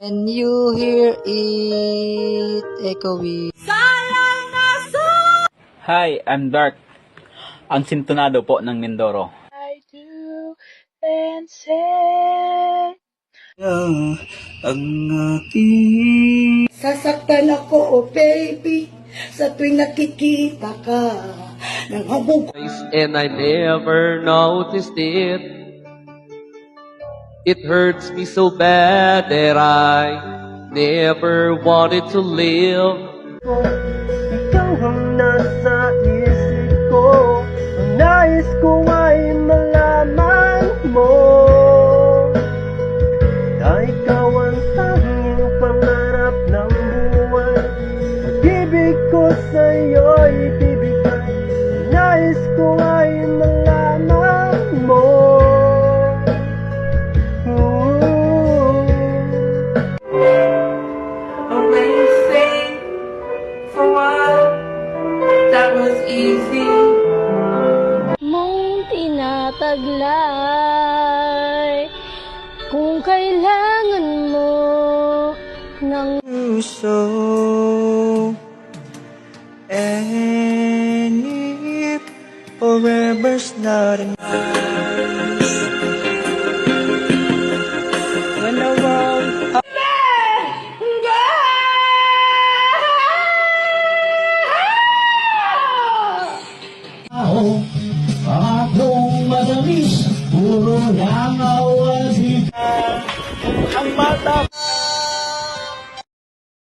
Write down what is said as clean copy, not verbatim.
When you hear it echoing. Hi, I'm Dark. Ang sintonado po ng Mindoro. I do and say Ang aking Sasaktan ako, oh baby, sa tuwing nakikita ka ng habog. And I never noticed it. It hurts me so bad that I never wanted to live. ikaw ang nasa isip ko. Ang nais ko ay malaman mo na ikaw ang tanging pangarap ng buhay. Pag-ibig ko sa'yo'y ibibigay. Ang nais ko ay malaman mo. Amazing for a while, that was easy. Mong tinataglay kung kailangan mo ng So, and if forever's not enough, when the world Akong madalis, puro langaw